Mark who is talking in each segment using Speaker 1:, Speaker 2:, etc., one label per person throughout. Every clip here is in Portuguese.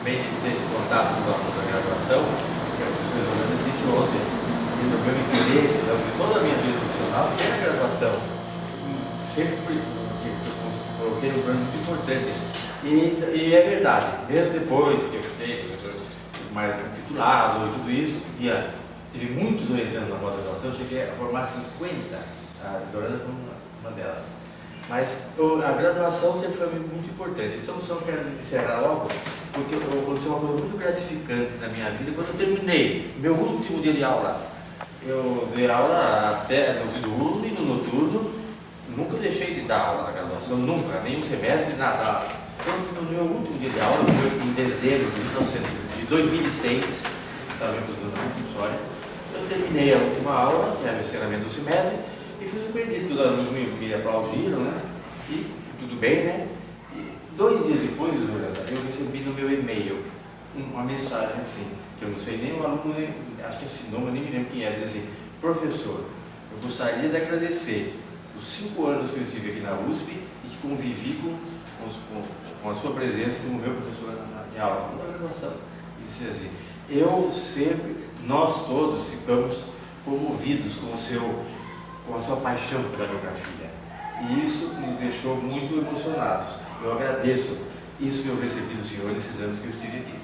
Speaker 1: meio desse contato com os alunos da graduação, que a professora Giovana disse ontem, que o meu interesse, de toda a minha vida profissional, é a graduação. Sempre porque eu coloquei um plano muito importante. E é verdade, mesmo depois que eu fiquei mais titulado e tudo isso, tive muitos orientando na pós-graduação, eu cheguei a formar 50, a Isolanda foi uma delas. Mas a graduação sempre foi muito importante. Então, só quero encerrar logo, porque aconteceu uma coisa muito gratificante na minha vida quando eu terminei meu último dia de aula. Eu dei aula até no diurno e no noturno, nunca deixei de dar aula na graduação, nunca, nenhum semestre, nada. Então, no meu último dia de aula, foi em dezembro de 2006, estava estudando muito história, eu terminei a última aula, que era o encerramento do semestre, e fui surpreendido que os alunos me aplaudiram, né? E tudo bem, né? E 2 dias depois, eu recebi no meu e-mail uma mensagem assim, que eu não sei nem o aluno, acho que assinou, mas nem me lembro quem é, diz assim: professor, eu gostaria de agradecer os 5 anos que eu estive aqui na USP e que convivi com a sua presença como meu professor na aula, na graduação. E disse assim: nós todos ficamos comovidos com a sua paixão pela geografia. E isso nos deixou muito emocionados. Eu agradeço isso que eu recebi do senhor nesses anos que eu estive aqui.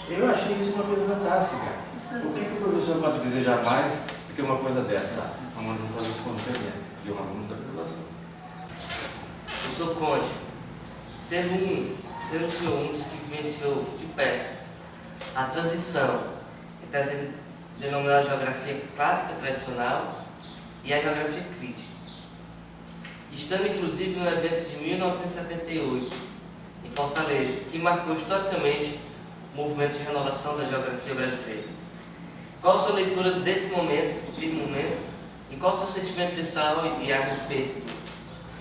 Speaker 1: Eu achei isso uma coisa fantástica. O que o professor pode desejar mais do que uma coisa dessa? Uma manifestação espontânea de um aluno da graduação.
Speaker 2: Professor Conde, ser o senhor um dos que vivenciou de perto a transição entre a denominada geografia clássica tradicional e a geografia crítica. Estando inclusive no evento de 1978, em Fortaleza, que marcou historicamente o movimento de renovação da geografia brasileira. Qual a sua leitura desse momento, e qual o seu sentimento pessoal e a respeito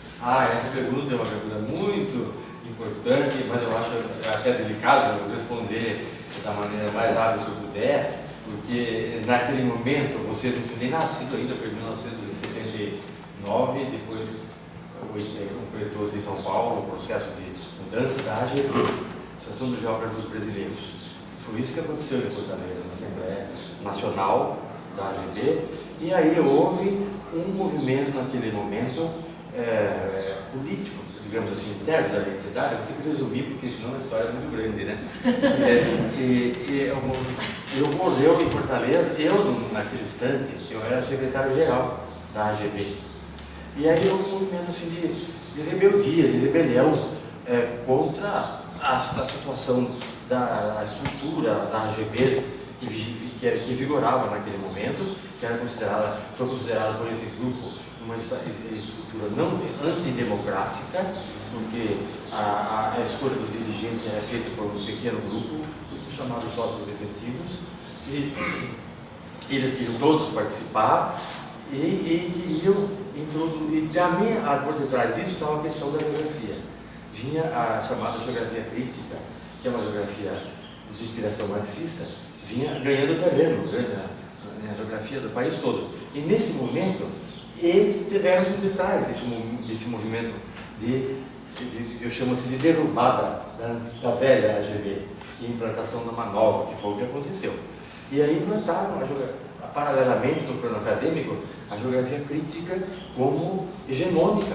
Speaker 2: desse momento?
Speaker 1: Essa pergunta é uma pergunta muito importante, mas eu acho até delicado eu responder da maneira mais rápida que eu puder, porque naquele momento você não tinha nem nascido ainda, foi em 1979, depois completou-se em São Paulo o processo de mudança da AGB, Associação dos Geógrafos Brasileiros. Foi isso que aconteceu em Fortaleza, na Assembleia Nacional da AGB, e aí houve um movimento naquele momento político, digamos assim, interno da entidade. Vou ter que resumir, porque senão a história é muito grande, né? Ocorreu em Fortaleza, naquele instante, eu era secretário-geral da AGB. E aí houve um movimento assim, de rebeldia, de rebelião contra a situação da estrutura da AGB que vigorava naquele momento, que foi considerada por esse grupo uma estrutura não antidemocrática, porque a escolha dos dirigentes era feita por um pequeno grupo, chamados sócios efetivos, e eles queriam todos participar e queriam introduzir. Por detrás disso estava a questão da geografia. Vinha a chamada geografia crítica, que é uma geografia de inspiração marxista, vinha ganhando terreno na geografia do país todo. E nesse momento, eles tiveram por detrás desse movimento eu chamo assim de derrubada da velha AGB e implantação de uma nova, que foi o que aconteceu. E aí implantaram, paralelamente no plano acadêmico, a geografia crítica como hegemônica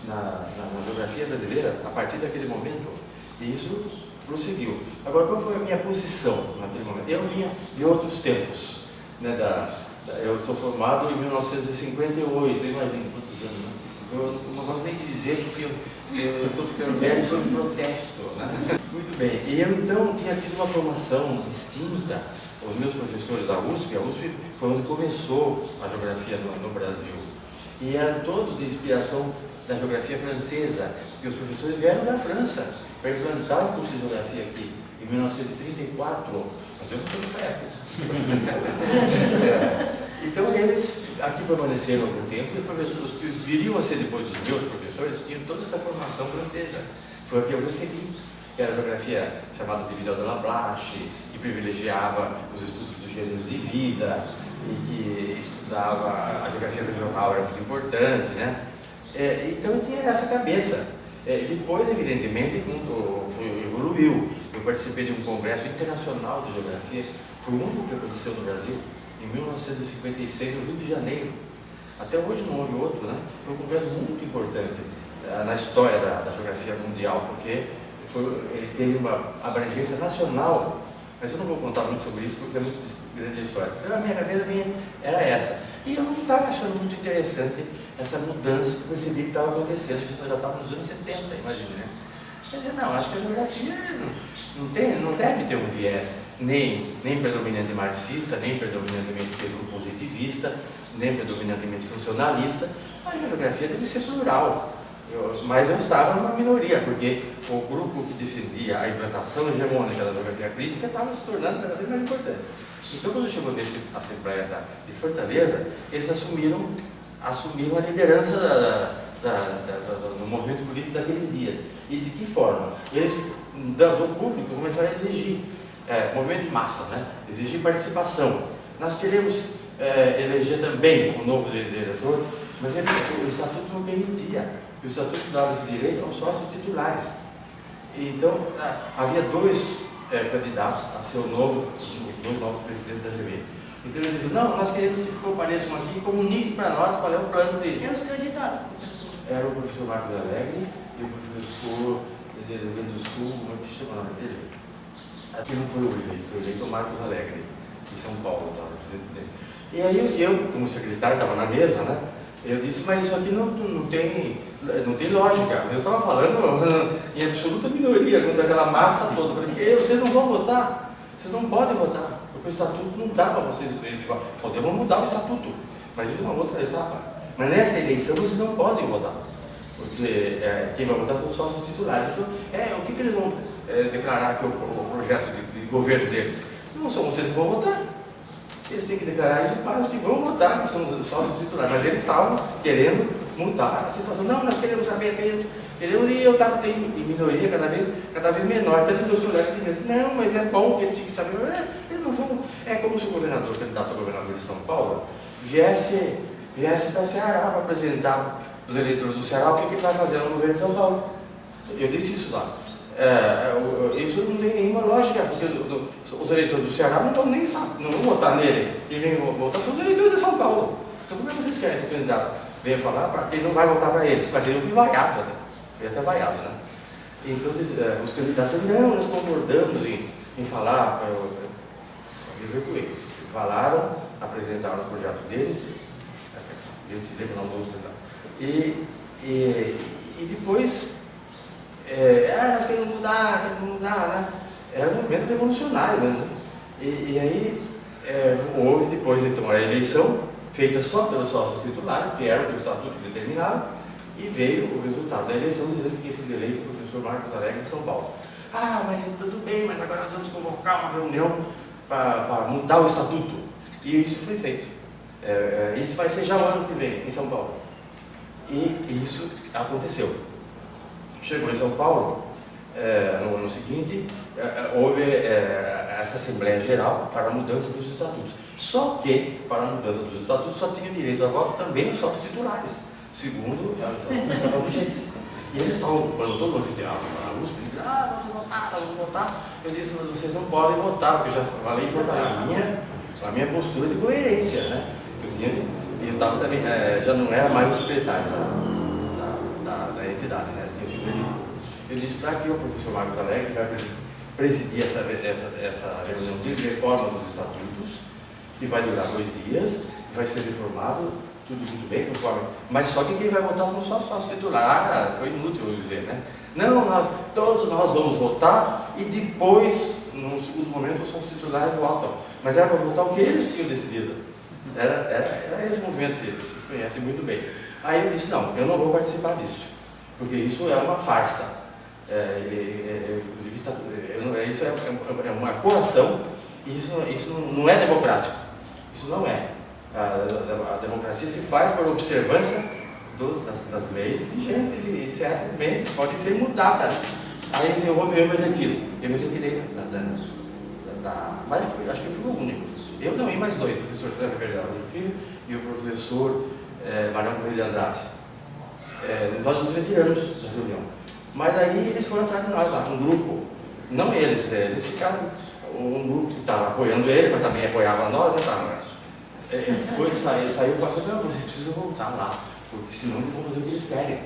Speaker 1: na geografia brasileira a partir daquele momento. E isso prosseguiu. Agora, qual foi a minha posição naquele momento? Eu vinha de outros tempos, né, eu sou formado em 1958, imagina quantos anos, né? Eu não gosto nem de dizer porque eu estou ficando velho sob protesto, né? Muito bem, e eu então tinha tido uma formação distinta. Os meus professores da USP, a USP foi onde começou a geografia no Brasil, e eram todos de inspiração da geografia francesa, porque os professores vieram da França para implantar o curso de geografia aqui, em 1934, mas eu não sou dessa época. Então eles aqui permaneceram algum tempo, e os professores que viriam a ser depois dos meus professores tinham toda essa formação francesa. Foi a que eu recebi, que era a geografia chamada de Vidal de Lablache, que privilegiava os estudos dos gêneros de vida, e que estudava a geografia regional, era muito importante, né? Então eu tinha essa cabeça. Depois, evidentemente, quando evoluiu, eu eu participei de um congresso internacional de geografia, foi o único que aconteceu no Brasil, em 1956, no Rio de Janeiro. Até hoje não houve outro, né? Foi um congresso muito importante na história da geografia mundial, porque ele teve uma abrangência nacional, mas eu não vou contar muito sobre isso, porque é muito grande a história. Então, a minha cabeça era essa. E eu não estava achando muito interessante essa mudança que eu percebi que estava acontecendo. Isso já estava nos anos 70, imagina, né? Eu disse, não, acho que a geografia não deve ter um viés nem predominantemente marxista, nem predominantemente positivista, nem predominantemente funcionalista. A geografia deve ser plural. Mas eu estava numa minoria, porque o grupo que defendia a implantação hegemônica da geografia crítica estava se tornando cada vez mais importante. Então, quando chegou nessa Assembleia de Fortaleza, eles assumiram a liderança do movimento político daqueles dias. E de que forma? Eles, do público, começaram a exigir, movimento de massa, né? Exigir participação. Nós queremos eleger também o novo diretor, mas o Estatuto não permitia. O Estatuto dava esse direito aos sócios titulares. Então, havia dois candidatos a ser dois novos presidentes da GB. Então eles diziam, não, nós queremos que eles compareçam aqui e comuniquem para nós qual é o plano deles.
Speaker 3: Quem eram os candidatos, professor?
Speaker 1: Era o professor Marcos Alegre e o professor do Rio Grande do Sul, como é que chama o nome dele? Aqui não foi o eleito, foi o eleito Marcos Alegre, de São Paulo. Tá? E aí eu, como secretário, estava na mesa, né? Eu disse, mas isso aqui não tem lógica. Eu estava falando em absoluta minoria contra aquela massa toda. Eu falei, vocês não vão votar, vocês não podem votar, porque o estatuto não dá para vocês. Podemos mudar o estatuto, mas isso é uma outra etapa. Mas nessa eleição vocês não podem votar, porque quem vai votar são só os titulares. Então, o que eles vão declarar que é o projeto de governo deles? Não são vocês que vão votar. Eles têm que declarar isso para os que vão votar, que são só os titulares. Mas eles estavam querendo mudar a situação. Não, nós queremos saber, e eu estava em minoria cada vez menor. Até meus colegas diziam, não, mas é bom que eles fiquem sabendo. Eles não vão. É como se o governador, candidato a governador de São Paulo, viesse para o Ceará para apresentar os eleitores do Ceará o que ele vai fazer no governo de São Paulo. Eu disse isso lá. Isso não tem nenhuma lógica, porque os eleitores do Ceará não vão votar nele, e vêm votar são os eleitores de São Paulo. Então como é que vocês querem que o candidato venha falar para quem não vai votar para eles? Mas eu fui vaiado até vaiado, né? Então os candidatos disseram, não, nós concordamos em falar, falaram, apresentaram o projeto deles, eles se lembram do outro candidato. E depois nós queremos mudar, né? Era um movimento revolucionário mesmo, né? E aí houve depois então a eleição feita só pelos sócios titulares, que era o que o estatuto determinava, e veio o resultado da eleição dizendo que tinha sido eleito o professor Marcos Alegre de São Paulo. Mas tudo bem, mas agora nós vamos convocar uma reunião para mudar o estatuto. E isso foi feito. Isso vai ser já o ano que vem, em São Paulo. E isso aconteceu. Chegou em São Paulo, no ano seguinte, houve essa Assembleia Geral para a mudança dos estatutos. Só que, para a mudança dos estatutos, só tinha direito a voto também os sócios titulares, segundo a objeto. E eles estavam ocupando todo o anfiteatro na USP, e diziam, vamos votar. Eu disse, mas vocês não podem votar, porque eu já falei de votar a minha postura de coerência, né? Eu estava também, já não era mais o secretário da entidade, né? Eu disse, está aqui o professor Marcos Alegre, que vai presidir essa reunião de reforma dos estatutos, que vai durar 2 dias, vai ser reformado, tudo muito bem, conforme. Mas só que quem vai votar são só sócios titulares. Foi inútil eu dizer, né? Não, todos nós vamos votar e depois, no segundo momento, os sócios titulares votam. Mas era para votar o que eles tinham decidido. Era esse movimento que vocês conhecem muito bem. Aí eu disse, não, eu não vou participar disso, porque isso é uma farsa. Isso é uma coação, e isso não é democrático. Isso não é. A democracia se faz por observância das leis vigentes e etc. Bem, podem ser mudadas. Aí eu me retiro. Eu me retirei mas acho que fui o único. Eu não, e mais 2, o professor Cleber Fernando Filho e o professor Mariano Correia de Andrade. Nós nos retiramos da reunião. Mas aí eles foram atrás de nós lá, um grupo Não eles, eles ficaram, um grupo que estava apoiando ele, mas também apoiava nós, né? Saiu para falar, não, vocês precisam voltar lá, porque senão eles vão fazer o que eles querem. Eu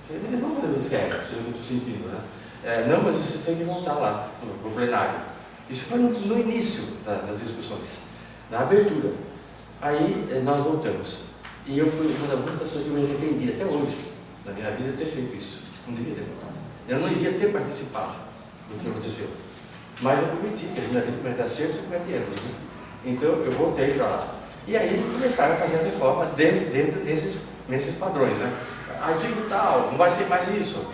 Speaker 1: falei, mas eles vão fazer o que eles querem, eu estou sentindo, né? Não, mas você tem que voltar lá, para o plenário. Isso foi no início das discussões, na abertura. Aí nós voltamos. E eu fui uma das únicas pessoas que eu me arrependi até hoje, na minha vida, de ter feito isso. Não devia ter voltado. Eu não devia ter participado do que aconteceu. Mas eu prometi, que a gente já tem 50 acertos e 50 erros. Né? Então eu voltei para lá. E aí eles começaram a fazer a reforma dentro desses padrões. Né? Artigo tal, não vai ser mais isso.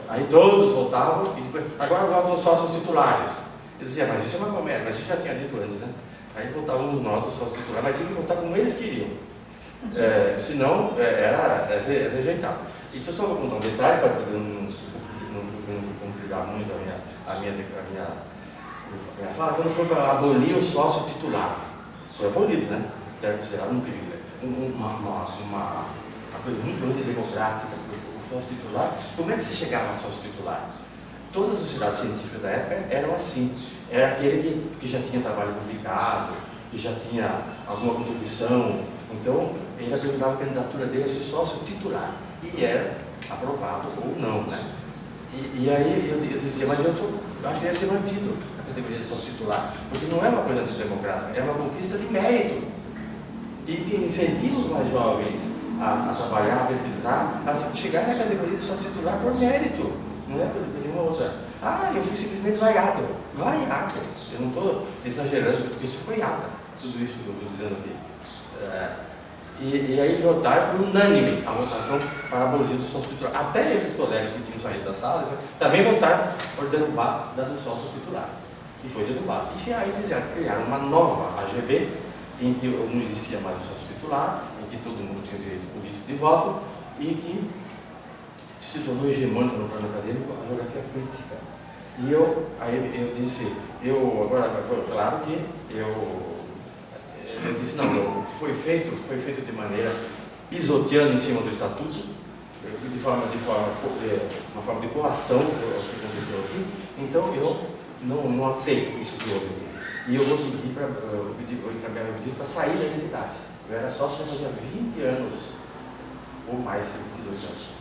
Speaker 1: Aí todos voltavam, e depois, agora voltam os sócios titulares. Eles diziam, mas isso é uma comédia, mas isso já tinha dito antes, né? Aí voltavam nós, os sócios titulares, mas tinha que voltar como eles queriam. Senão era rejeitado. Então só vou contar um detalhe para poder não complicar muito a minha fala. Quando foi para abolir o sócio titular, foi abolido, né? Deve ser um privilégio, uma coisa muito antidemocrática. O sócio titular, como é que se chegava a sócio titular? Todas as sociedades científicas da época eram assim. Era aquele que já tinha trabalho publicado, que já tinha alguma contribuição. Então, ele apresentava a candidatura dele a ser sócio titular. E era aprovado ou não, né? E aí eu dizia, mas eu acho que deve ser mantido a categoria de sócio titular. Porque não é uma coisa antidemocrática, é uma conquista de mérito. E tem incentivos mais jovens a trabalhar, a pesquisar, a chegar na categoria de sócio titular por mérito. Não é por nenhuma outra. Eu fui simplesmente vaiado. Vaiado. Eu não estou exagerando, porque isso foi ata. Tudo isso que eu estou dizendo aqui. E aí votaram, foi unânime a votação para abolir o sócio titular. Até esses colegas que tinham saído da sala também votaram por derrubar do sócio titular. E foi derrubado. E aí criaram uma nova AGB, em que não existia mais o sócio titular, em que todo mundo tinha direito político de voto, e que se tornou hegemônico no plano acadêmico a geografia crítica. E aí eu disse, claro que eu disse, não, o que foi feito de maneira pisoteando em cima do estatuto, uma forma de coação do que aconteceu aqui, então eu não aceito isso que houve aqui. E eu vou encaminhar meu pedido para sair da identidade. Eu era sócio já fazia 20 anos, ou mais, 22 anos.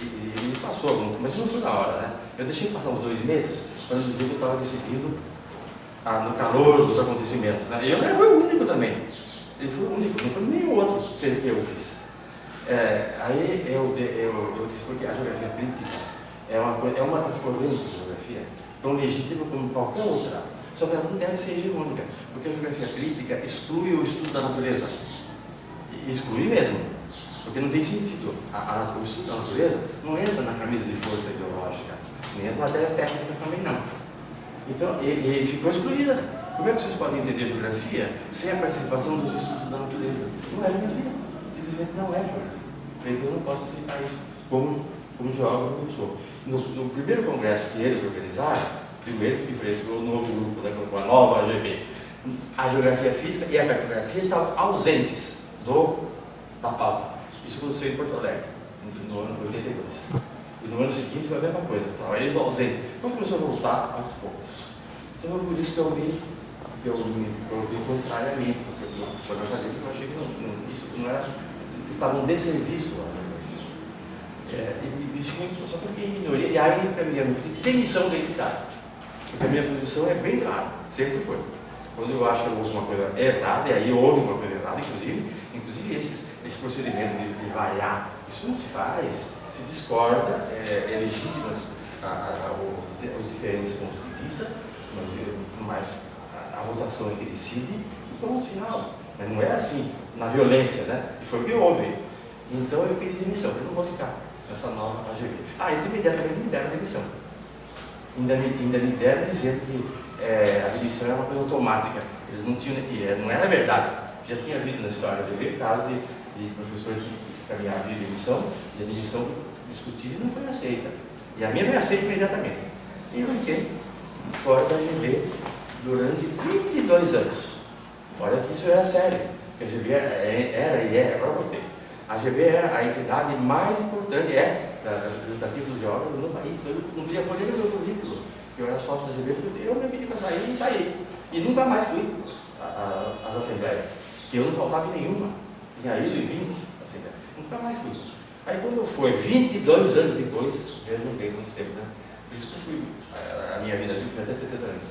Speaker 1: E ele passou, mas não foi na hora, né? Eu deixei passar uns 2 meses para dizer que eu estava decidido no calor dos acontecimentos, né? E eu não fui o único também. Ele foi o único, não foi nenhum outro que eu fiz. Aí eu disse, porque a geografia crítica é uma das correntes de geografia, tão legítima como qualquer outra, só que ela não deve ser hegemônica, porque a geografia crítica exclui o estudo da natureza. E exclui mesmo, porque não tem sentido. O estudo da natureza não entra na camisa de força ideológica, nem as matérias técnicas também não. Então, ele ficou excluída. Como é que vocês podem entender geografia sem a participação dos estudos da natureza? Não é geografia. Simplesmente não é geografia. Então, eu não posso aceitar isso como geógrafo que eu sou. No primeiro congresso que eles organizaram, digo eles que fez o novo grupo, né, com a nova AGB, a geografia física e a cartografia estavam ausentes da pauta. Isso aconteceu em Porto Alegre, no ano 82. E no ano seguinte foi a mesma coisa, estavam eles ausentes. Então começou a voltar aos poucos. Então é por isso que eu me contrariamente, porque foi na acadêmica, eu achei que isso não era, que estavam de serviço à geografia. Só que eu fiquei em minoria, e aí caminhando de demissão da entidade. Porque a minha posição é bem clara, sempre foi. Quando eu acho que eu ouço uma coisa errada, e aí houve uma coisa errada, inclusive esse procedimento de vaiar, isso não se faz, se discorda, é legítimo os diferentes pontos de vista, mas a votação é que decide e ponto final. Mas não é assim, na violência, né? E foi o que houve. Então eu pedi demissão, eu não vou ficar nessa nova AGB. Eles imediatamente me deram demissão. Ainda me deram dizendo que a demissão era uma coisa automática. Eles não tinham, não era verdade. Já tinha havido na história da AGB casos de professores que caminharam de demissão, e a demissão foi discutida e não foi aceita. E a minha foi aceita imediatamente. E eu fiquei fora da AGB durante 22 anos. Olha que isso era sério. Porque a AGB era e é, agora voltei. A AGB é a entidade mais importante, representativa do geógrafo no país. Eu não podia pôr nem no meu currículo. porque eu era sócio da GB, eu me pedi para sair e saí. E nunca mais fui às assembleias, que eu não faltava em nenhuma. Tinha ido em 20 assembleias, nunca mais fui. Aí quando eu fui, 22 anos depois, eu não dei muito tempo, né? Por isso que eu fui, a minha vida aqui foi até 70 anos.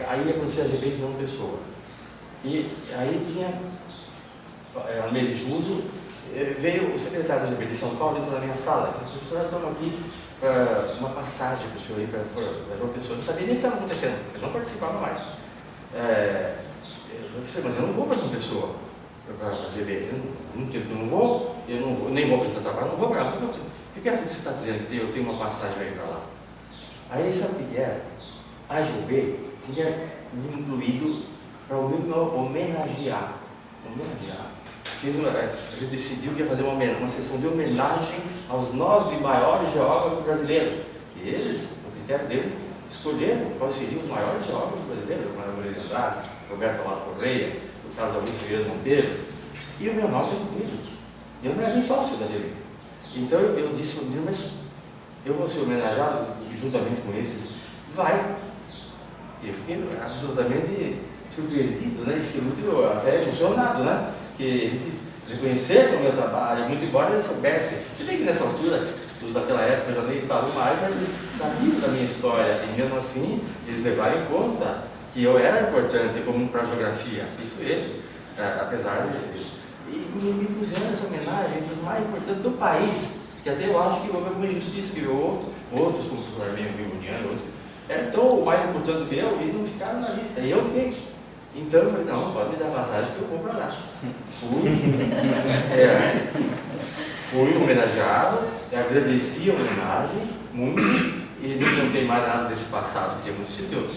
Speaker 1: Aí aconteceu a GB de uma pessoa. E aí tinha, no mês de julho, veio o secretário da GB de São Paulo, entrou na minha sala, disse: professor, nós estamos aqui para uma passagem para o senhor ir para João Pessoa. Eu não sabia nem o que estava acontecendo, eu não participava mais. Eu disse: mas eu não vou para João Pessoa, para a GB, eu não vou, nem vou apresentar trabalho, não vou para lá. O que é que você está dizendo que eu tenho uma passagem para ir para lá? Aí sabe o que era? A GB tinha me incluído para me homenagear. A gente decidiu que ia fazer uma sessão de homenagem aos 9 maiores geógrafos brasileiros. E eles, no critério deles, escolheram quais seriam os maiores geógrafos brasileiros: Manuel Moreira de Andrade, Roberto Amado Correia, o Carlos Augusto Figueiredo Monteiro. E o meu nome foi incluído. Eu não era nem sócio da GB. Então eu disse para o menino: mas eu vou ser homenageado juntamente com esses? Vai. E eu fiquei absolutamente surpreendido, né? E fiquei muito até emocionado, né? Que eles reconheceram o meu trabalho, muito embora eles soubessem. Se bem que nessa altura, os daquela época já nem estavam mais, mas eles sabiam da minha história, e mesmo assim eles levaram em conta que eu era importante como para a geografia. Isso eles, apesar de. E me puseram essa homenagem entre os mais importantes do país, que até eu acho que houve alguma injustiça, que outros como o professor Arminio Bimuniano, outros, então o mais importante que eu, e não ficaram na lista, e eu fiquei. Então eu falei: não, pode me dar passagem que eu vou para lá. Fui homenageado, agradeci a homenagem muito, e não contei mais nada desse passado que tinha acontecido. Eu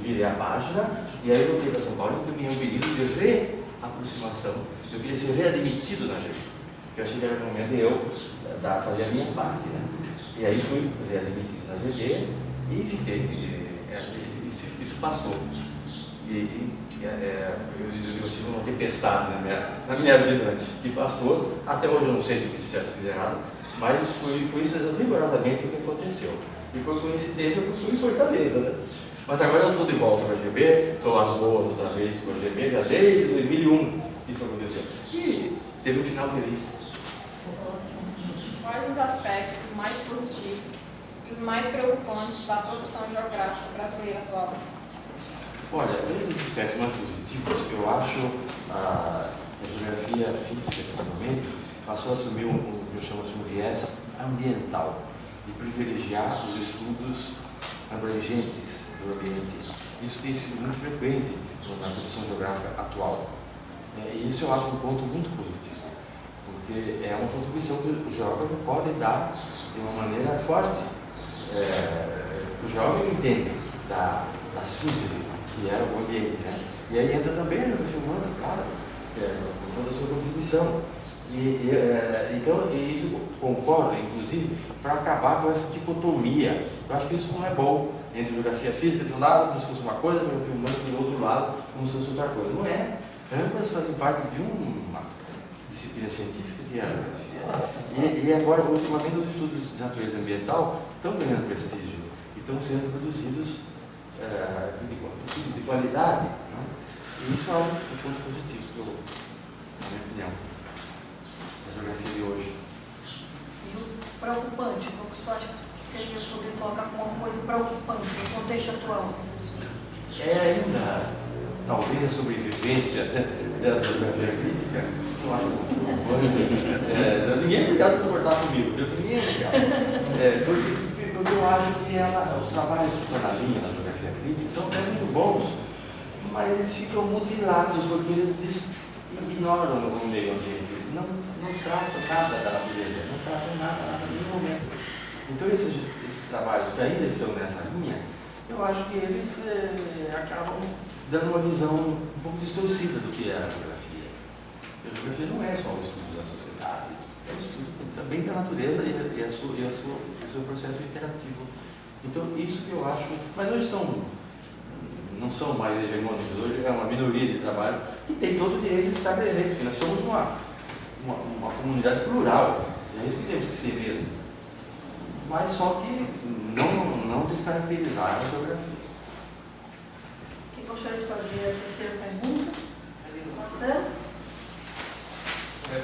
Speaker 1: virei a página, e aí voltei para São Paulo e encaminhei um pedido de reaproximação. Eu queria ser readmitido na GB, porque eu achei que era o momento de eu fazer a minha parte, né? E aí fui readmitido na GB e fiquei. Isso passou. Eu tive uma tempestade na minha vida, né, que passou. Até hoje eu não sei se eu fiz errado, mas foi isso rigorosamente o que aconteceu. E por coincidência eu fui em Fortaleza, né? Mas agora eu estou de volta para a GB, estou às boas outra vez com a GB, já desde 2001 isso aconteceu. E teve um final feliz.
Speaker 3: Quais os aspectos mais positivos e os mais preocupantes da produção geográfica brasileira atual?
Speaker 1: Olha, um dos aspectos mais positivos, eu acho a geografia física, principalmente, passou a assumir o que eu chamo assim, um viés ambiental, de privilegiar os estudos abrangentes do ambiente. Isso tem sido muito frequente na produção geográfica atual. E isso eu acho um ponto muito positivo, porque é uma contribuição que o geógrafo pode dar de uma maneira forte. O geógrafo entende da síntese que é o ambiente, né? E aí entra também a geografia humana, claro, com toda a sua contribuição. Então, isso concorda, inclusive, para acabar com essa dicotomia. Eu acho que isso não é bom, entre geografia física de um lado, como se fosse uma coisa, geografia humana do outro lado, como se fosse outra coisa. Não é. Ambas fazem parte de uma disciplina científica que é a geografia. E agora, ultimamente, os estudos de natureza ambiental estão ganhando prestígio e estão sendo produzidos de qualidade, né? E isso é um ponto positivo, na minha opinião, da geografia de hoje.
Speaker 4: E preocupante, o professor acha que seria poder colocar como uma coisa preocupante no contexto atual, professor?
Speaker 1: Ainda, talvez, a sobrevivência da geografia crítica, eu acho muito preocupante. Ninguém é obrigado a concordar comigo, ninguém é obrigado. Porque eu acho que os trabalhos que estão na linha da geografia crítica são até muito bons, mas eles ficam mutilados porque eles ignoram o meio ambiente, não tratam nada da natureza, não tratam nada em nenhum momento. Então esses trabalhos que ainda estão nessa linha, eu acho que eles acabam dando uma visão um pouco distorcida do que é a geografia. A geografia não é só o estudo da sociedade, é o estudo também da natureza e o seu processo interativo. Então, isso que eu acho. Mas hoje não são mais hegemônicos, hoje é uma minoria de trabalho que tem todo o direito de estar presente, porque nós somos uma comunidade plural, é isso que temos que ser mesmo. Mas só que não não descaracterizar a geografia.
Speaker 4: Quem gostaria de fazer a terceira pergunta? Marcelo?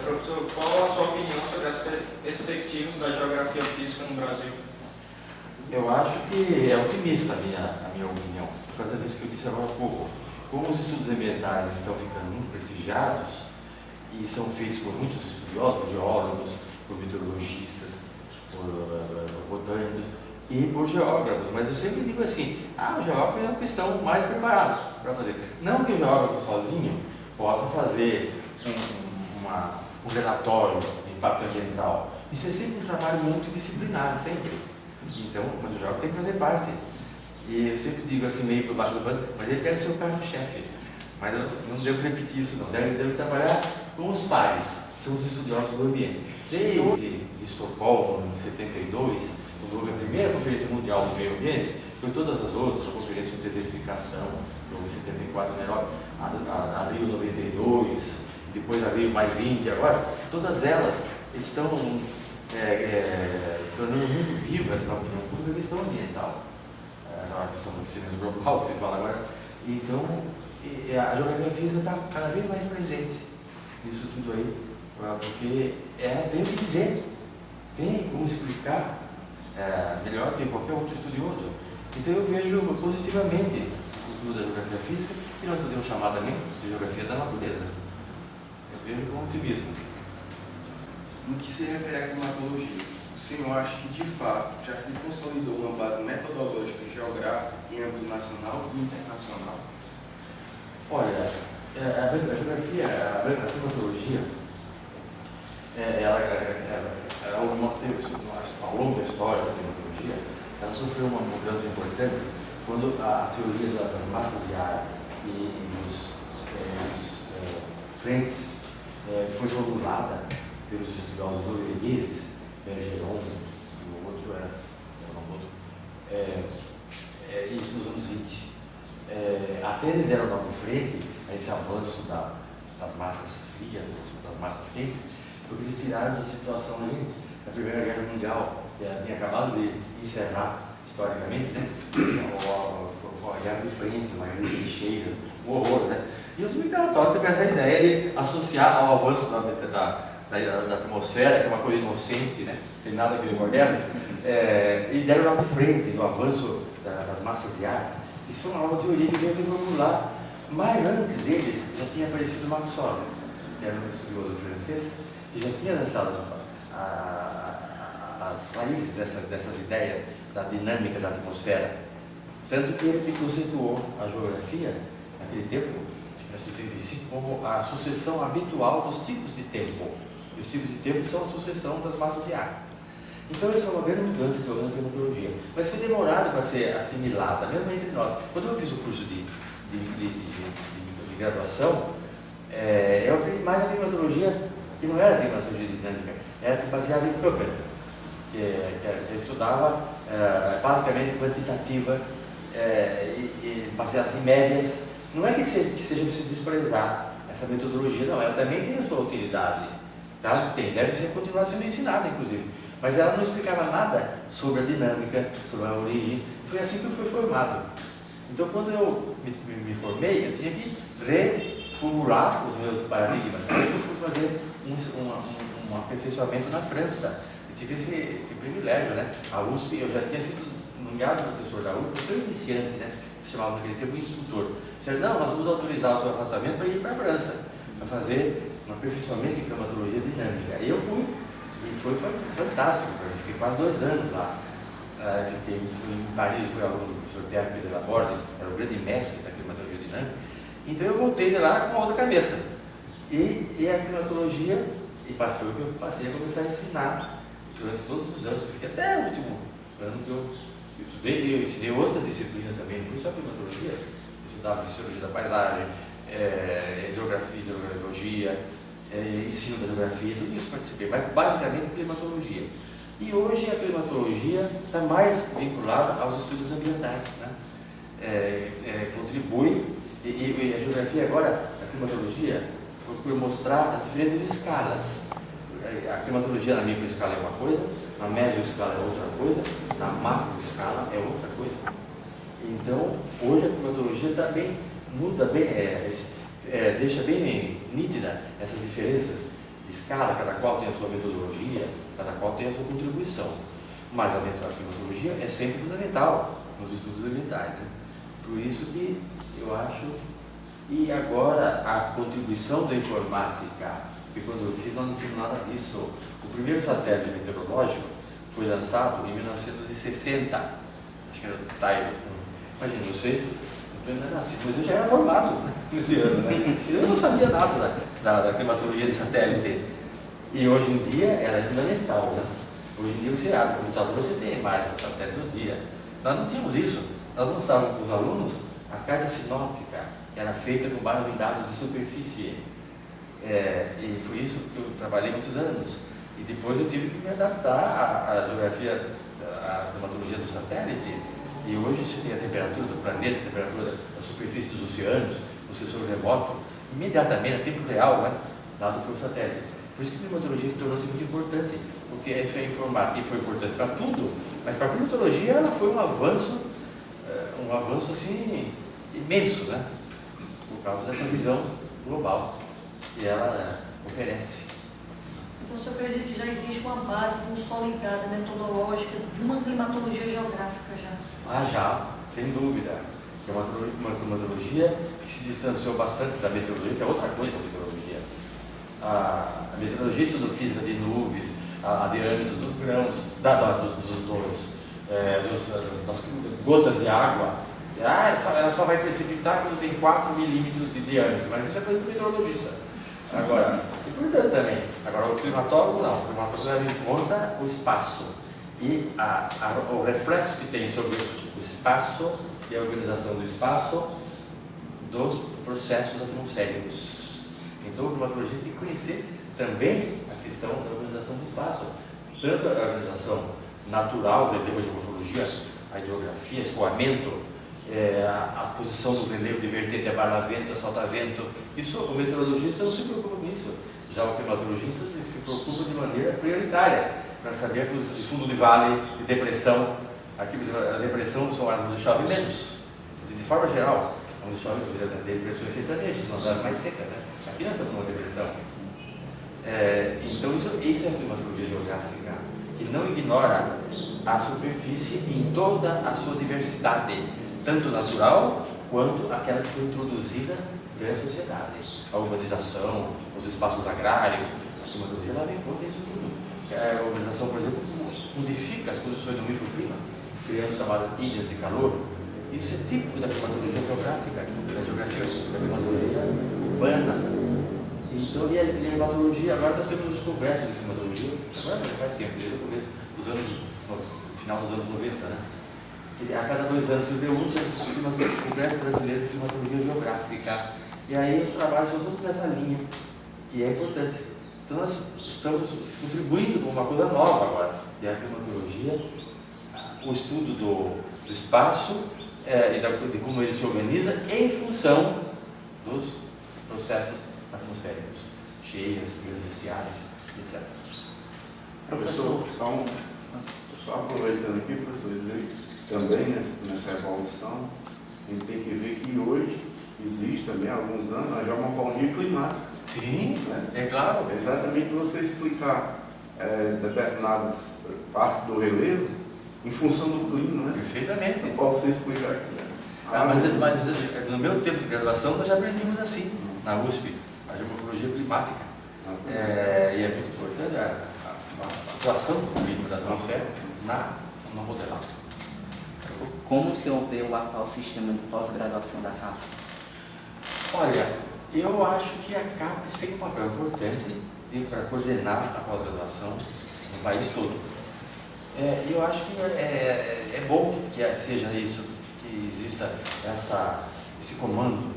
Speaker 5: Professor, qual a sua opinião sobre as perspectivas da geografia física no Brasil?
Speaker 1: Eu acho que é otimista a minha opinião, por causa disso que eu disse agora há pouco. Como os estudos ambientais estão ficando muito prestigiados e são feitos por muitos estudiosos, por geólogos, por meteorologistas, por botânicos e por geógrafos, mas eu sempre digo assim, os geógrafos é uma questão mais preparados para fazer. Não que o geógrafo sozinho possa fazer um relatório de impacto ambiental. Isso é sempre um trabalho multidisciplinar, sempre. Então, mas o geógrafo tem que fazer parte. E eu sempre digo assim, meio por baixo do pano, mas ele deve ser o carro-chefe. Mas eu não devo repetir isso, não. Deve trabalhar com os pares, são os estudiosos do ambiente. Desde Estocolmo, em 72, quando houve a primeira Conferência Mundial do Meio Ambiente, depois todas as outras, a Conferência de Desertificação, houve em 74, a Rio 92, depois a Rio mais 20, agora, todas elas estão tornando muito vivas na opinião pública a questão ambiental. A questão do aquecimento global, que você fala agora. Então, a geografia física está cada vez mais presente nisso tudo aí, porque tem o que dizer, tem como explicar melhor que qualquer outro estudioso. Então eu vejo positivamente o futuro da geografia física, que nós podemos chamar também de geografia da natureza. Eu vejo com otimismo.
Speaker 6: No que se refere à climatologia, o senhor acha que, de fato, já se consolidou uma base metodológica e geográfica em âmbito nacional e internacional?
Speaker 1: Olha, a geografia, a climatologia, ao longo da história da climatologia, ela sofreu uma mudança importante quando a teoria das massas de ar e dos frentes foi formulada pelos estudiosos noruegueses, Bergeron, e o outro isso nos anos 20. Até eles deram o nome frente a esse avanço das massas frias, das massas quentes, porque eles tiraram da situação ali da Primeira Guerra Mundial, que tinha acabado de encerrar historicamente, né? Foi a guerra de frentes, uma guerra de trincheiras, um horror, né? E os migratórios têm essa ideia de associar ao avanço da atmosfera, que é uma coisa inocente, né? Não tem nada que moderno, e deram o nome de frente, do avanço das massas de ar. Isso foi uma nova teoria que veio reformular, mas antes deles já tinha aparecido Maxwell, que era um estudioso francês, que já tinha lançado as raízes dessas ideias da dinâmica da atmosfera. Tanto que ele conceituou a geografia, naquele tempo, em 1965, como a sucessão habitual dos tipos de tempo. E os tipos de tempo são a sucessão das massas de ar. Então, isso é uma grande mudança que houve na climatologia. Mas foi demorado para ser assimilada, mesmo entre nós. Quando eu fiz o curso de graduação, eu aprendi mais a climatologia, que não era a climatologia dinâmica, era baseada em Köppen, que estudava basicamente quantitativa, baseada em médias. Não é que seja preciso desprezar essa metodologia, não, ela também tem a sua utilidade. Tá? Deve continuar sendo ensinada, inclusive. Mas ela não explicava nada sobre a dinâmica, sobre a origem. Foi assim que eu fui formado. Então, quando eu me formei, eu tinha que reformular os meus paradigmas. Aí eu fui fazer um aperfeiçoamento na França. Eu tive esse privilégio, né? A USP, eu já tinha sido nomeado professor da USP, professor iniciante, né? Se chamava naquele tempo instrutor. Disseram, não, nós vamos autorizar o seu afastamento para ir para a França, para fazer um aperfeiçoamento em climatologia dinâmica. Aí eu fui. E foi fantástico, eu fiquei quase 2 anos lá. Fui em Paris, fui aluno do professor Pierre Pedro Laborde, era o grande mestre da climatologia dinâmica. Então eu voltei de lá com uma outra cabeça. E a climatologia, foi o que eu passei a começar a ensinar durante todos os anos, que eu fiquei até o último ano que eu estudei. Eu ensinei outras disciplinas também, não foi só climatologia. Eu estudava fisiologia da paisagem, hidrografia, hidrogeologia, ensino da geografia, tudo isso participei, mas basicamente climatologia. E hoje a climatologia está mais vinculada aos estudos ambientais, né? Contribui, e a geografia agora, a climatologia, procura mostrar as diferentes escalas. A climatologia na microescala é uma coisa, na média escala é outra coisa, na macro escala é outra coisa. Então, hoje a climatologia também muda bem, deixa bem nítida essas diferenças de escala, cada qual tem a sua metodologia, cada qual tem a sua contribuição. Mas a climatologia é sempre fundamental nos estudos ambientais, né? Por isso que eu acho, e agora a contribuição da informática, porque quando eu fiz não tinha nada disso. O primeiro satélite meteorológico foi lançado em 1960, acho que era do Tyler. Imagina, vocês, não estou nascido, mas eu já era formado nesse ano, né? Eu não sabia nada da climatologia de satélite. E hoje em dia ela é fundamental, né? Hoje em dia você abre o computador, você tem a imagem do satélite do dia. Nós não tínhamos isso. Nós mostrávamos para os alunos a carta sinóptica, que era feita com base em dados de superfície. E foi isso que eu trabalhei muitos anos. E depois eu tive que me adaptar à geografia, à climatologia do satélite. E hoje você tem a temperatura do planeta, a temperatura da superfície dos oceanos, o sensor remoto, imediatamente, a tempo real, né, dado pelo satélite. Por isso que a climatologia tornou-se muito importante, porque essa informática foi importante para tudo, mas para a climatologia ela foi um avanço assim, imenso, né, por causa dessa visão global que ela oferece.
Speaker 4: Então, o senhor acredita que já existe uma base consolidada metodológica de uma climatologia geográfica já?
Speaker 1: Já, sem dúvida. Que é uma climatologia que se distanciou bastante da meteorologia, que é outra coisa a meteorologia. A meteorologia de estudo física de nuvens, a diâmetro dos grãos, das gotas de água. Ela só vai precipitar quando tem 4 milímetros de diâmetro, mas isso é coisa do meteorologista. Agora, importante também. Agora, o climatólogo não. O climatólogo leva em conta o espaço e o reflexo que tem sobre o espaço e a organização do espaço dos processos atmosféricos. Então, o climatologista tem que conhecer também a questão da organização do espaço, tanto a organização natural, relevo, geomorfologia, a hidrografia, escoamento, a posição do relevo de vertente, abala-vento, assalta-vento. Isso, o meteorologista não se preocupa com isso. Já o climatologista se preocupa de maneira prioritária para saber a posição de fundo de vale, de depressão. Aqui, a depressão são áreas onde chove menos, de forma geral. Onde chove, depressões sertanejas, são as áreas mais secas, né? Aqui nós estamos numa depressão. Então, isso é a climatologia geográfica, que não ignora a superfície em toda a sua diversidade, tanto natural quanto aquela que foi introduzida pela sociedade. A urbanização, os espaços agrários, a climatologia leva em conta isso tudo. A urbanização, por exemplo, modifica as condições do microclima, criando chamadas ilhas de calor. Isso é típico da climatologia geográfica, da geografia, da climatologia urbana. Então, e a climatologia, agora nós temos os congressos de climatologia, agora já faz tempo, desde o começo dos anos, no final dos anos 90, né? A cada 2 anos se reúne o Congresso Brasileiro de Climatologia Geográfica. E aí os trabalhos são todos nessa linha, que é importante. Então nós estamos contribuindo com uma coisa nova agora, que é a climatologia, o estudo do espaço e de como ele se organiza em função dos processos atmosféricos, cheias, grandes estiagens, etc.
Speaker 7: Professor, então, só aproveitando aqui, professor, dizer também nessa evolução, a gente tem que ver que hoje existe também há alguns anos a geomorfologia climática.
Speaker 1: Sim,
Speaker 7: né?
Speaker 1: é claro.
Speaker 7: É exatamente você explicar determinadas partes do relevo em função do clima, né?
Speaker 1: Perfeitamente.
Speaker 7: Eu posso explicar aqui, né?
Speaker 1: Mas no meu tempo de graduação nós já aprendíamos assim, na USP, a geomorfologia climática. E é muito importante a atuação do clima da atmosfera na modelagem.
Speaker 2: Como o senhor vê o atual sistema de pós-graduação da CAPES?
Speaker 1: Olha, eu acho que a CAPES tem um papel importante para coordenar a pós-graduação no país todo. Eu acho que é bom que seja isso, que exista esse comando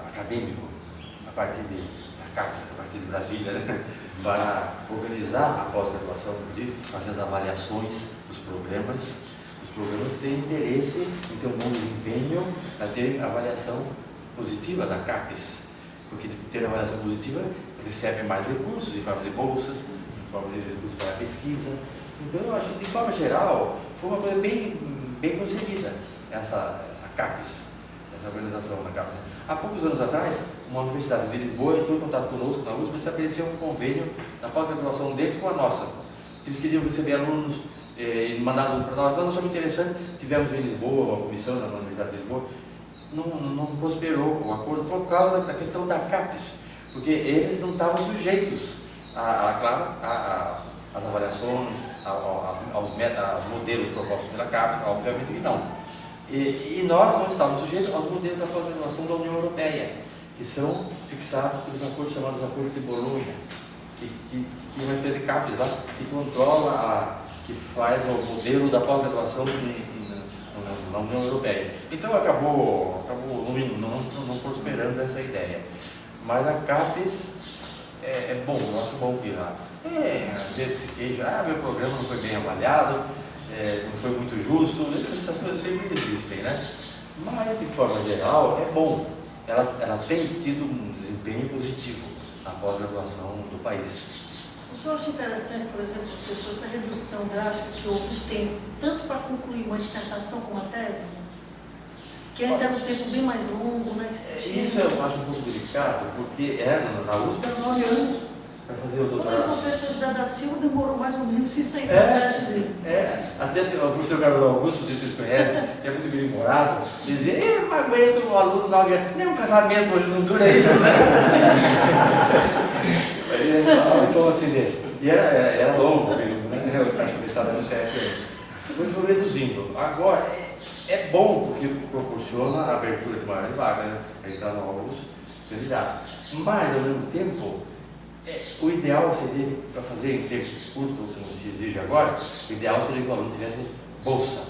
Speaker 1: acadêmico a partir da CAPES, a partir de Brasília, né? Para organizar a pós-graduação, inclusive fazer as avaliações dos programas. Os programas têm interesse em ter um bom desempenho, a ter avaliação positiva da CAPES, porque ter avaliação positiva recebe mais recursos em forma de bolsas, em forma de recursos para a pesquisa. Então eu acho que, de forma geral, foi uma coisa bem concebida, essa CAPES, essa organização da CAPES. Há poucos anos atrás, uma universidade de Lisboa entrou em contato conosco na USP para estabelecer um convênio na pós-graduação deles com a nossa. Eles queriam receber alunos e mandar alunos para nós. Nós achamos interessante, tivemos em Lisboa, uma comissão na Universidade de Lisboa, não prosperou o acordo por causa da questão da CAPES, porque eles não estavam sujeitos às avaliações, aos modelos propostos pela CAPES, obviamente que não. E nós não estávamos sujeitos aos modelos da pós-graduação da União Europeia, que são fixados pelos acordos chamados Acordo de Bolonha, que é uma empresa de CAPES lá, que controla, que faz o modelo da pós-graduação na União Europeia. Então acabou não prosperando essa ideia. Mas a CAPES é bom, eu acho bom que lá. Às vezes se queixa, meu programa não foi bem avaliado, não foi muito justo, essas coisas sempre existem, né? Mas de forma geral é bom. Ela tem tido um desempenho positivo na pós-graduação do país.
Speaker 4: O senhor acha interessante, por exemplo, professor, essa redução drástica que houve do tempo, tanto para concluir uma dissertação como uma tese? Que antes era um tempo bem mais longo, né? Que se tinha...
Speaker 1: Isso eu acho um pouco delicado, porque na USP eram 9 anos para fazer o doutorado.
Speaker 4: O professor José da Silva demorou mais ou menos isso aí para a tese dele.
Speaker 1: Até o professor Carlos Augusto, não sei se vocês conhecem, que é muito bem-humorado, ele dizia, eu não aguento um aluno 9 anos, nem um casamento hoje não dura isso, né? Então assim, e era longo o período, né? Eu acho que ele estava no 7 anos. Depois foi reduzindo. Agora, é bom porque proporciona a abertura de maiores vagas, né? Entrar novos candidatos. Mas, ao mesmo tempo, o ideal seria, para fazer em tempo curto, como se exige agora, o ideal seria que o aluno tivesse bolsa.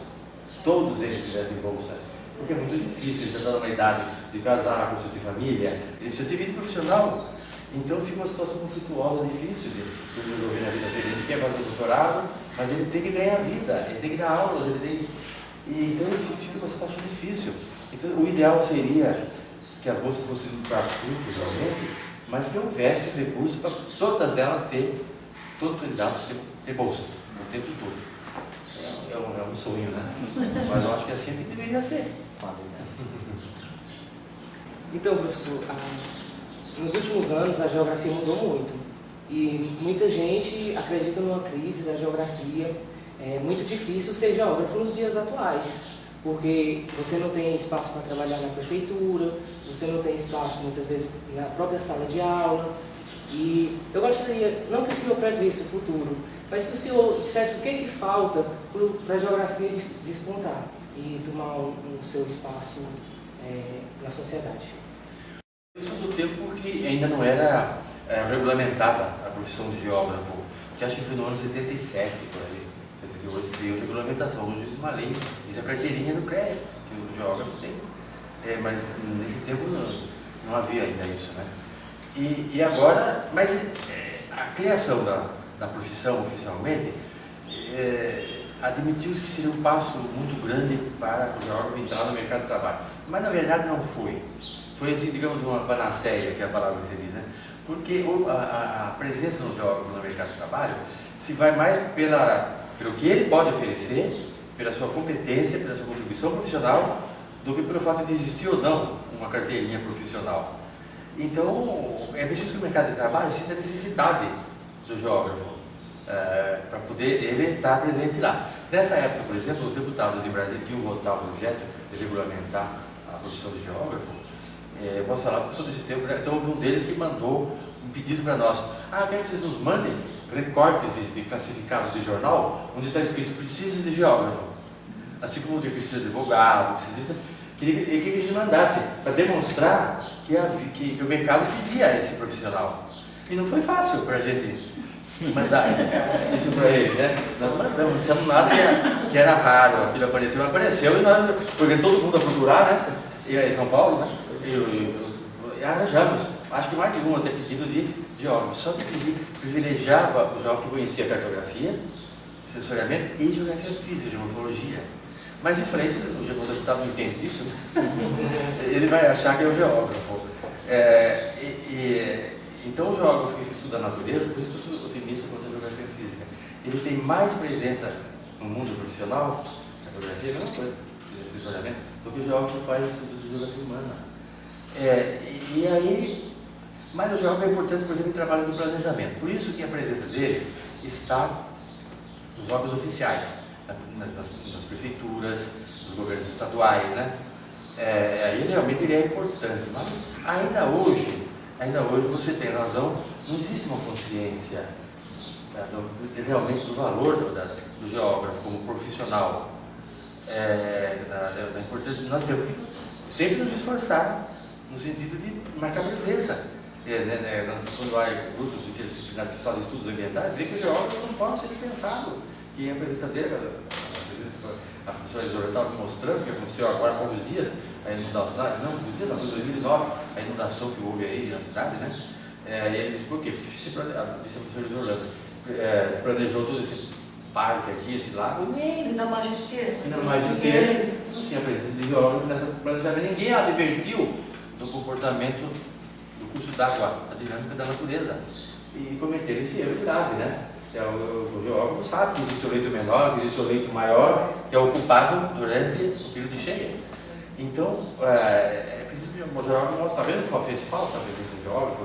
Speaker 1: Que todos eles tivessem bolsa. Porque é muito difícil, ele está numa idade de casar, construir família, ele precisa ter vida profissional. Então fica uma situação conflituosa, difícil de resolver na vida dele. Ele quer fazer doutorado, mas ele tem que ganhar vida, ele tem que dar aulas, então ele fica uma situação difícil. Então o ideal seria que as bolsas fossem para curso, realmente, mas que houvesse recursos para todas elas todo candidato ter bolsa, o tempo todo. É um sonho, né? Mas eu acho que assim é que deveria ser.
Speaker 2: Então, professor, nos últimos anos a geografia mudou muito e muita gente acredita numa crise da geografia. É muito difícil ser geógrafo nos dias atuais, porque você não tem espaço para trabalhar na prefeitura, você não tem espaço muitas vezes na própria sala de aula. E eu gostaria, não que o senhor previsse o futuro, mas que o senhor dissesse o que falta para a geografia despontar e tomar o seu espaço na sociedade.
Speaker 1: Eu sou do tempo que ainda não era regulamentada a profissão de geógrafo, que acho que foi no ano 77, por aí, 78, veio a regulamentação. Hoje existe uma lei, diz a carteirinha do CREA, que o geógrafo tem, mas nesse tempo não havia ainda isso, né? E agora, mas a criação da profissão oficialmente admitiu-se que seria um passo muito grande para o geógrafo entrar no mercado de trabalho, mas na verdade não foi. Foi assim, digamos, uma panaceia, que é a palavra que você diz, né? Porque a presença do geógrafo no mercado de trabalho se vai mais pelo que ele pode oferecer, pela sua competência, pela sua contribuição profissional, do que pelo fato de existir ou não uma carteirinha profissional. Então, é preciso que o mercado de trabalho sinta a necessidade do geógrafo, para poder ele estar presente lá. Nessa época, por exemplo, os deputados em Brasília tinham votado o projeto de regulamentar a profissão de geógrafo. Eu posso falar porque sou desse tempo, então houve um deles que mandou um pedido para nós. Eu quero que vocês nos mandem recortes de classificados de jornal, onde está escrito precisa de geógrafo. Assim como tem precisa de advogado, queria que a gente mandasse, para demonstrar que o mercado pedia esse profissional. E não foi fácil para a gente mandar isso para ele, né? Nós mandamos, não dissemos nada que era raro, aquilo apareceu e nós, porque todo mundo a procurar, né? E aí em São Paulo, né? E arranjamos, acho que mais de um até pedido de geógrafo, só que privilegiava o geógrafo que conhecia cartografia, sensoriamento e geografia física, geomorfologia. Mas isso, o deputado não entende disso, ele vai achar que é o geógrafo. Então o geógrafo que estuda a natureza, por isso que eu sou otimista quanto à geografia ele tem mais presença no mundo profissional, cartografia é a mesma coisa, assessoramento, do que o geógrafo faz estudo de geografia humana. E aí, mas o geógrafo é importante, por exemplo, em trabalho de planejamento. Por isso que a presença dele está nos órgãos oficiais, nas prefeituras, nos governos estaduais, né? Aí realmente ele é importante, mas ainda hoje você tem razão, não existe uma consciência realmente do valor do geógrafo como profissional. Da importância de nós temos que sempre nos esforçar no sentido de marcar presença. Quando há grupos interdisciplinares que fazem estudos ambientais, vê que o geógrafo não pode ser dispensado. E a presença dele, a professora Isolda estava mostrando o que aconteceu agora há poucos dias, a inundação, foi 2009, a inundação que houve aí na cidade, né? E ele disse, por quê? Porque disse a professora Isolda, se planejou todo esse parque aqui, esse lago,
Speaker 4: E na margem esquerda?
Speaker 1: Na margem esquerda, não tinha presença de geógrafo nessa planejamento, ninguém advertiu do comportamento do curso d'água, a dinâmica da natureza, e cometeram esse erro grave, né? O geógrafo sabe que existe o leito menor, que existe o leito maior, que é ocupado durante o período de cheia. Então, é preciso que o geógrafo mostre, está vendo que só fez falta a presença do geógrafo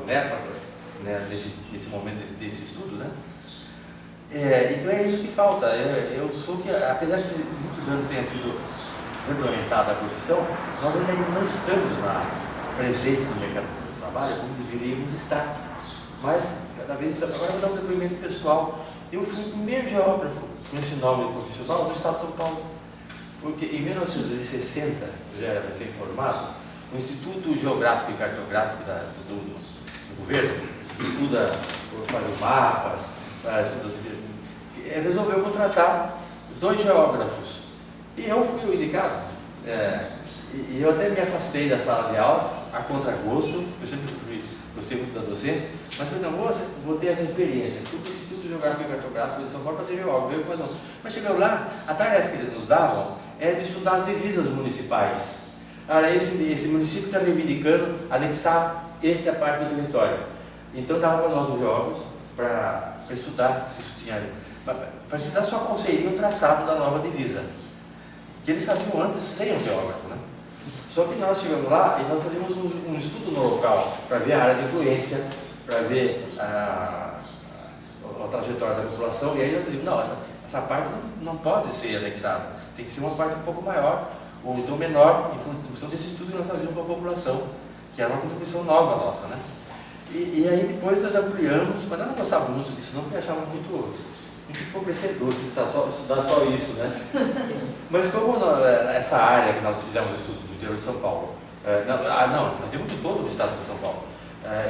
Speaker 1: nesse momento desse estudo, né? Então é isso que falta. Eu sou que, apesar de muitos anos tenha sido regulamentada a profissão, nós ainda não estamos presentes no mercado do trabalho como deveríamos estar. Mas, cada vez, agora eu vou dar um depoimento pessoal. Eu fui o primeiro geógrafo com esse nome profissional do estado de São Paulo. Porque em 1960, eu já era recém-formado, o Instituto Geográfico e Cartográfico do governo estuda, faz os mapas, resolveu contratar 2 geógrafos. E eu fui o indicado. E eu até me afastei da sala de aula, a contragosto, eu sempre gostei muito da docência, mas falei, não, vou ter essa experiência. Fui para o Instituto Geográfico e Cartográfico de São Paulo para ser geógrafo. Mas chegando lá, a tarefa que eles nos davam era de estudar as divisas municipais. Esse município está reivindicando anexar esta parte do território. Então dava para nós os geógrafos para estudar se isso tinha, para estudar só qual seria o traçado da nova divisa, que eles faziam antes sem um geógrafo, né? Só que nós chegamos lá e nós fazíamos um estudo no local para ver a área de influência, para ver a trajetória da população, e aí nós dizíamos, não, essa parte não pode ser anexada, tem que ser uma parte um pouco maior, ou então menor, em função desse estudo que nós fazíamos para a população, que era uma contribuição nova nossa, né? E aí depois nós ampliamos, mas nós não gostávamos muito disso, não, porque achávamos muito empobrecedor se estudar só isso, né? Mas como essa área que nós fizemos o estudo do interior de São Paulo, nós fazíamos de todo o estado de São Paulo,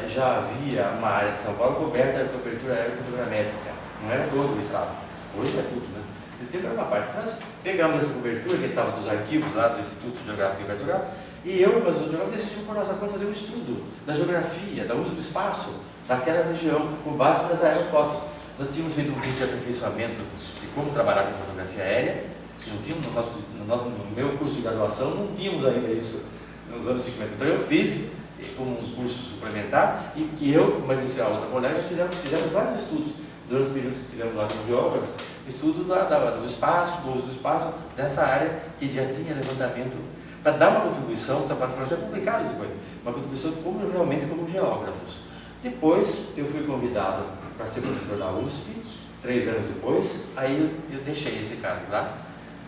Speaker 1: já havia uma área de São Paulo coberta de cobertura aerofotogramétrica, não era todo o estado, hoje é tudo, né? Teve uma parte, nós pegamos essa cobertura que estava dos arquivos lá do Instituto Geográfico e Cartográfico, e eu e os geógrafos decidimos por nossa conta fazer um estudo da geografia, do uso do espaço daquela região, com base nas aerofotos. Nós tínhamos feito um curso de aperfeiçoamento de como trabalhar com fotografia aérea, que não tínhamos no meu curso de graduação, não tínhamos ainda isso nos anos 50. Então eu fiz como um curso suplementar, e eu, mas isso é a outra colega, fizemos vários estudos durante o período que tivemos lá como geógrafos, estudo do espaço, do uso do espaço, dessa área que já tinha levantamento, para dar uma contribuição, está até publicado depois, uma contribuição realmente como geógrafos. Depois eu fui convidado para ser professor da USP, 3 anos depois, aí eu deixei esse cargo lá,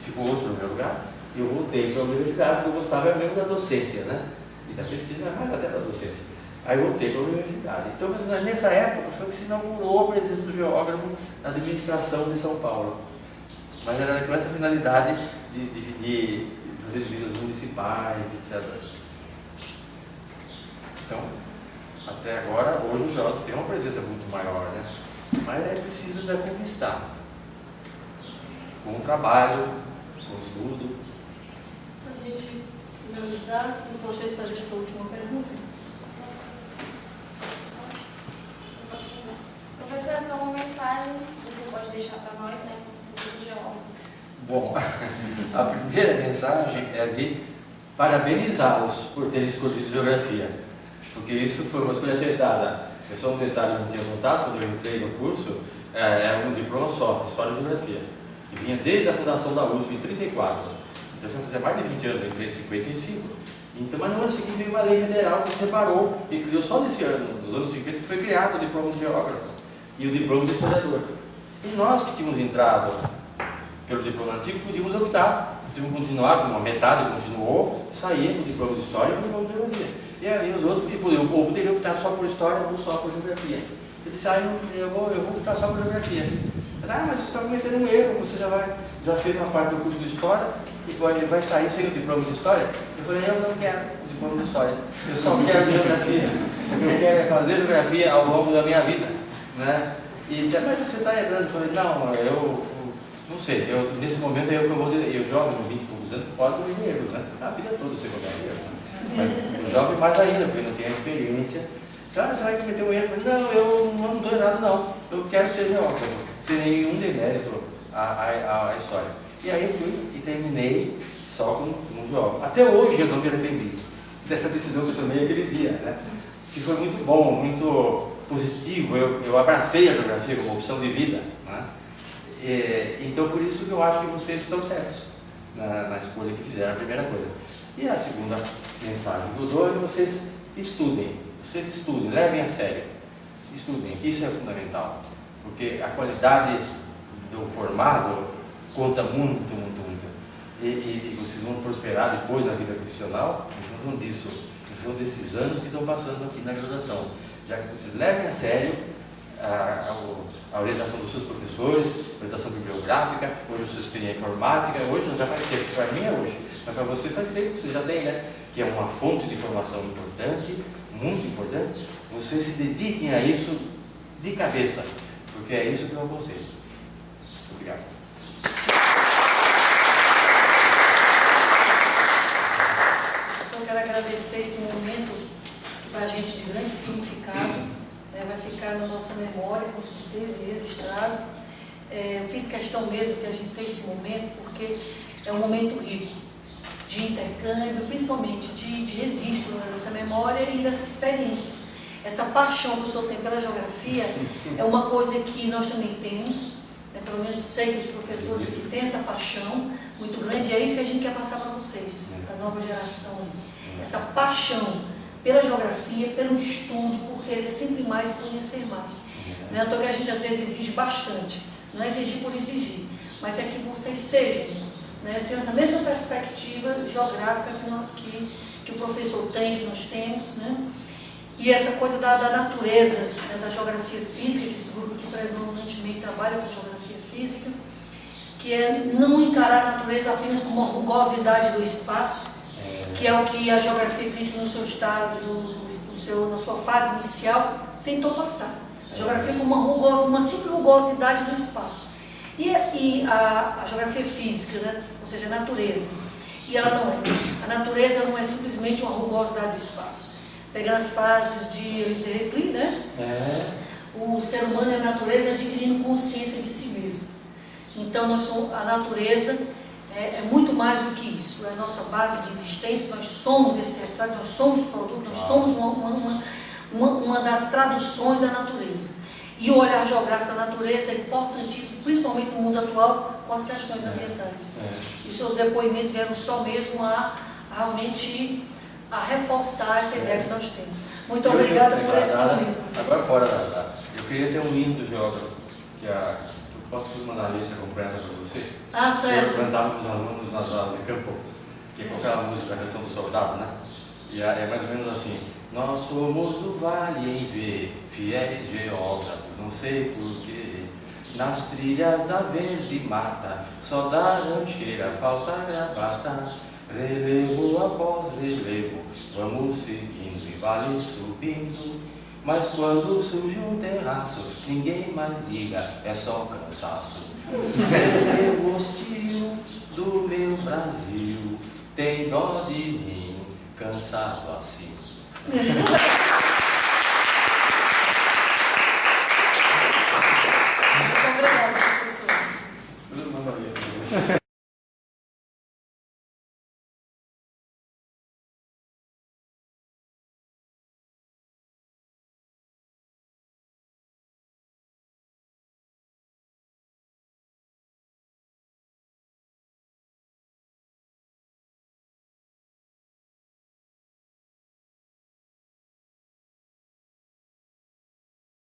Speaker 1: ficou outro no meu lugar, e eu voltei para a universidade, porque eu gostava mesmo da docência, né? E da pesquisa, mas até da docência. Aí eu voltei para a universidade. Então, nessa época foi que se inaugurou a presença do geógrafo na administração de São Paulo. Mas era com essa finalidade de fazer divisas municipais, etc. Então, até agora, hoje o geógrafo tem uma presença muito maior, né? Mas é preciso ainda conquistar. Com o trabalho, com o estudo.
Speaker 4: Para a gente finalizar, eu gostaria de fazer essa última pergunta.
Speaker 3: Professor, essa é uma mensagem que você pode deixar para nós, né, para os geólogos.
Speaker 1: Bom, a primeira mensagem é de parabenizá-los por terem escolhido geografia, porque isso foi uma escolha acertada. É só um detalhe que eu não tinha contado quando eu entrei no curso, era um diploma só, História e Geografia, que vinha desde a fundação da USP em 34. Então já fazia mais de 20 anos, eu entrei em 55. Então, mas no ano seguinte veio uma lei federal que separou e criou só nesse ano, nos anos 50, que foi criado o diploma de geógrafo e o diploma de historiador. E nós que tínhamos entrado pelo diploma antigo, podíamos optar, podíamos continuar, como a metade continuou, sair com o diploma de história e com o diploma de geografia. E aí os outros ou poderiam optar só por história ou só por geografia. Eu disse, eu vou optar só por geografia. Mas você está cometendo um erro, você já fez uma parte do curso de história e vai sair sem o diploma de história? Eu falei, eu não quero o diploma de história, eu só quero geografia. Eu quero fazer geografia ao longo da minha vida. Né? E disse, mas você está errando. Eu falei, não, eu não sei, nesse momento eu jovem, com 20 e poucos anos, pode cometer erros, né? A vida toda você comete erros. Né? Mas o jovem mais ainda, porque não tem a experiência. Você vai cometer um erro? Eu falei, não, eu não estou errado não, eu quero ser geógrafo, sem nenhum demérito à história. E aí eu fui e terminei só como geógrafo. Até hoje eu não me arrependi dessa decisão que eu tomei aquele dia, né? Que foi muito bom, muito positivo, eu abracei a geografia como opção de vida, né? Então por isso que eu acho que vocês estão certos na escolha que fizeram, a primeira coisa. E a segunda mensagem que eu dou é que vocês estudem, levem a sério, estudem, isso é fundamental, porque a qualidade do formado conta muito, muito, muito, e vocês vão prosperar depois na vida profissional em função disso, em função desses anos que estão passando aqui na graduação, já que vocês levem a sério a orientação dos seus professores, orientação bibliográfica. Hoje vocês têm a informática, hoje não já faz tempo, para mim é hoje, mas para você faz tempo que você já tem, né? Que é uma fonte de informação importante, muito importante. Vocês se dediquem a isso de cabeça, porque é isso que eu aconselho. Obrigado.
Speaker 4: Eu só quero agradecer esse momento, que para a gente de grande significado. Vai ficar na nossa memória, com certeza, e registrado. Eu fiz questão mesmo que a gente tenha esse momento, porque é um momento rico de intercâmbio, principalmente de registro dessa memória e dessa experiência. Essa paixão que o senhor tem pela geografia é uma coisa que nós também temos, né? Pelo menos sei que os professores aqui têm essa paixão muito grande, e é isso que a gente quer passar para vocês, para a nova geração. Essa paixão pela geografia, pelo estudo, por querer sempre mais conhecer mais. Não é à toa que a gente às vezes exige bastante, não é exigir por exigir, mas é que vocês sejam, né, tenham essa mesma perspectiva geográfica que o professor tem, que nós temos, né, e essa coisa da natureza, né, da geografia física, que esse grupo que predominantemente trabalha com geografia física, que é não encarar a natureza apenas como uma rugosidade do espaço, que é o que a geografia crítica no seu estágio, na sua fase inicial, tentou passar. A geografia como uma simples rugosidade do espaço. E a geografia física, né? Ou seja, a natureza. E ela não é. A natureza não é simplesmente uma rugosidade do espaço. Pegando as frases de Elisée Reclus, né? O ser humano é a natureza adquirindo consciência de si mesmo. Então, a natureza é muito mais do que isso, é a nossa base de existência, nós somos esse reflexo, nós somos produto, nós somos uma das traduções da natureza. E o olhar geográfico da natureza é importantíssimo, principalmente no mundo atual, com as questões ambientais. E seus depoimentos vieram só mesmo realmente a reforçar essa ideia que nós temos. Muito obrigada por esse momento.
Speaker 1: Agora fora eu queria ter um livro do geógrafo, eu posso mandar a letra completa para você?
Speaker 4: Certo.
Speaker 1: Eu cantava para os alunos nas aulas de campo, que é com aquela música da canção do soldado, né? E é mais ou menos assim: nós somos do vale em V, fiéis geógrafos, não sei porquê. Nas trilhas da verde mata, só da rancheira falta gravata. Relevo após relevo, vamos seguindo e vale subindo. Mas quando surge um terraço, ninguém mais liga, é só cansaço. Relevo hostil do meu Brasil, tem dó de mim, cansado assim.